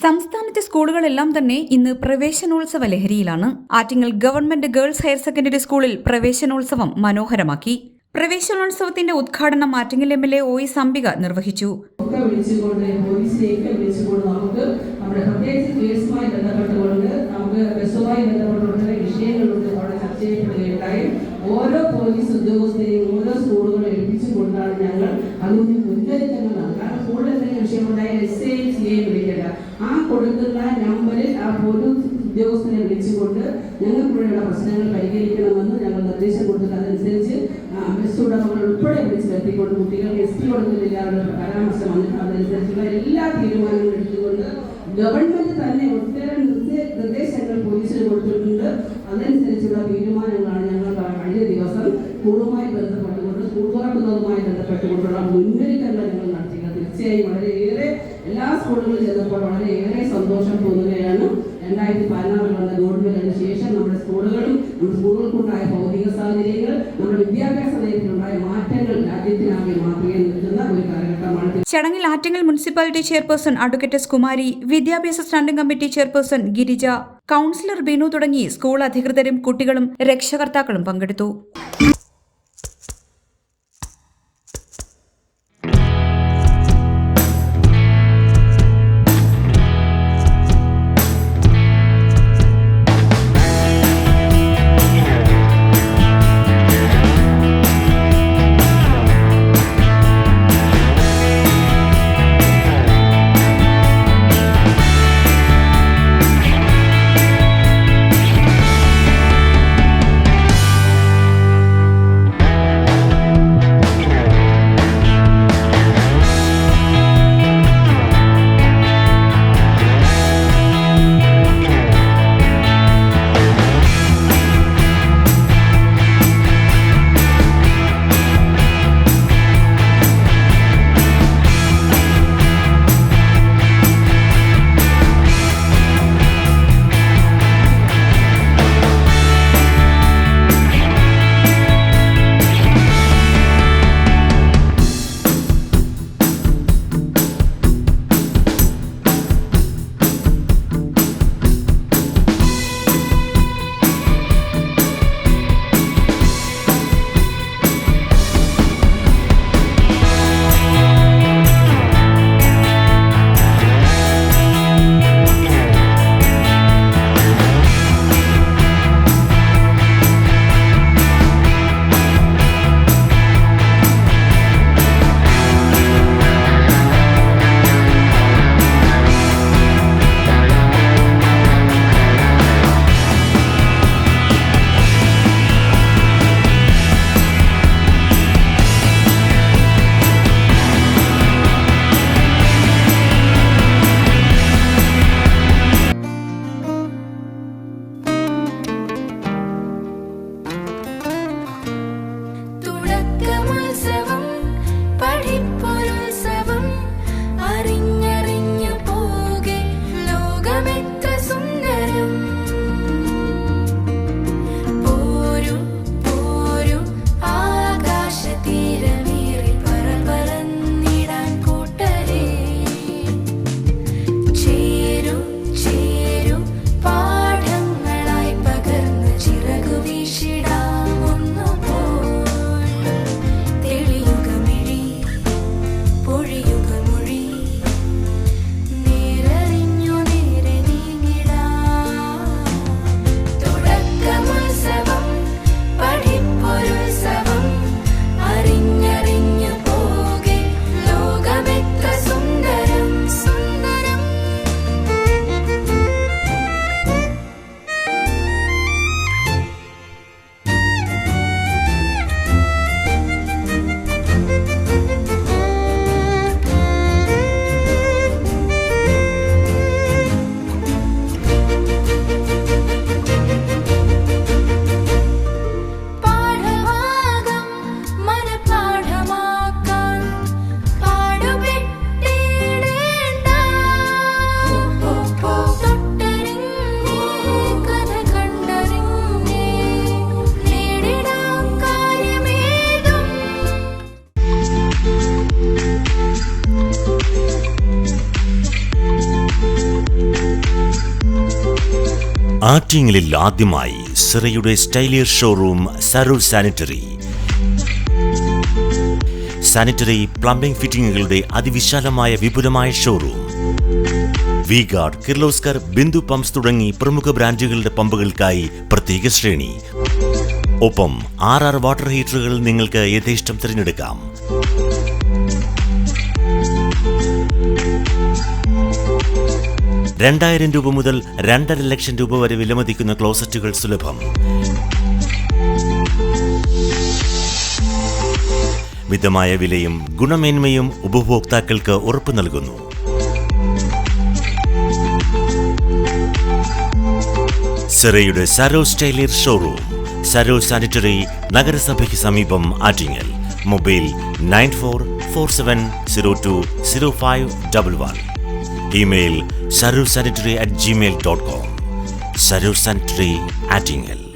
സംസ്ഥാനത്തെ സ്കൂളുകളെല്ലാം തന്നെ ഇന്ന് പ്രവേശനോത്സവ ലഹരിയിലാണ്. Attingal government girls higher secondary സ്കൂളിൽ പ്രവേശനോത്സവം മനോഹരമാക്കി. പ്രവേശനോത്സവത്തിന്റെ ഉദ്ഘാടനം ആറ്റിങ്ങൽ MLA OE അംബിക നിർവഹിച്ചു. ഓരോ പോലീസ് ഉദ്യോഗസ്ഥരെയും ഓരോ സ്കൂളുകളും ഏൽപ്പിച്ചുകൊണ്ടാണ് ഞങ്ങൾ അതിന് മുൻകരുതങ്ങളാണ്. കാരണം സ്കൂളിൽ എന്തെങ്കിലും വിഷയമുണ്ടായാൽ SACA വിളിക്കുക, ആ കൊടുക്കുന്ന നമ്പറിൽ ആ പോലീസ് ഉദ്യോഗസ്ഥരെ വിളിച്ചുകൊണ്ട് ഞങ്ങൾക്കുള്ള പ്രശ്നങ്ങൾ പരിഹരിക്കണമെന്ന് ഞങ്ങൾ നിർദ്ദേശം കൊടുത്തിട്ട് അതനുസരിച്ച് ബസ് ഉടമകൾ ഉൾപ്പെടെ വിളിച്ച് വരുത്തിക്കൊണ്ട് കുട്ടികൾക്ക് ST കൊടുക്കുന്നില്ല അവരുടെ പരാമർശം വന്നിട്ട് അതനുസരിച്ചുള്ള എല്ലാ തീരുമാനങ്ങളും എടുത്തുകൊണ്ട് ഗവൺമെന്റ് തന്നെ ഒട്ടേറെ നിർദ്ദേശങ്ങൾ പോലീസിന് കൊടുത്തിട്ടുണ്ട്. അതനുസരിച്ചുള്ള തീരുമാനങ്ങളാണ് ഞങ്ങൾ കഴിഞ്ഞ ദിവസം സ്കൂളുമായി ബന്ധപ്പെട്ടുകൊണ്ട് സ്കൂൾ തുറക്കുന്നതുമായി ബന്ധപ്പെട്ടുകൊണ്ടുള്ള മുൻകരുതലുകൾ ഞങ്ങൾ നടത്തിയത്. തീർച്ചയായും വളരെയേറെ എല്ലാ സ്കൂളുകളിൽ ചെന്നപ്പോൾ വളരെയേറെ സന്തോഷം തോന്നുകയാണ്. 2014 വന്ന ഗവൺമെന്റിന് ശേഷം നമ്മുടെ സ്കൂളുകൾക്കുണ്ടായ ഭൗതിക സാഹചര്യങ്ങൾ നമ്മുടെ വിദ്യാഭ്യാസ നയത്തിലുണ്ടായ മാറ്റങ്ങൾ രാജ്യത്തിനാകെ മാതൃകയെ നിൽക്കുന്ന ഒരു കാലഘട്ടമാണ്. ചടങ്ങിൽ Attingal municipality chairperson advocate S Kumari, വിദ്യാഭ്യാസ standing committee chairperson Girija, councillor Binu തുടങ്ങി സ്കൂൾ അധികൃതരും കുട്ടികളും രക്ഷകർത്താക്കളും പങ്കെടുത്തു. ആറ്റിങ്ങലിൽ ആദ്യമായി സിറയുടെ സ്റ്റൈലിയർ ഷോറൂം സരൂർ സാനിറ്ററി. സാനിറ്ററി പ്ലംബിംഗ് ഫിറ്റിംഗുകളുടെ അതിവിശാലമായ വിപുലമായ showroom. V-Guard, Kirloskar, Bindu pumps തുടങ്ങി പ്രമുഖ ബ്രാൻഡുകളുടെ പമ്പുകൾക്കായി പ്രത്യേക ശ്രേണി. ഒപ്പം 6 വാട്ടർ ഹീറ്ററുകൾ നിങ്ങൾക്ക് യഥേഷ്ടം തിരഞ്ഞെടുക്കാം. ₹2,000 മുതൽ 2.5 ലക്ഷം വരെ വിലമതിക്കുന്ന ക്ലോസറ്റുകൾ സുലഭം. മിതമായ വിലയും ഗുണമേന്മയും ഉപഭോക്താക്കൾക്ക് ഉറപ്പു നൽകുന്നു. സിറയുടെ സരൂർ സ്റ്റൈലിയർ ഷോറൂം, സരൂർ സാനിറ്ററി, നഗരസഭയ്ക്ക് സമീപം, Attingal. Mobile 9447020511. Email sarursanitary@gmail.com. Saroor sanitary, Attingal.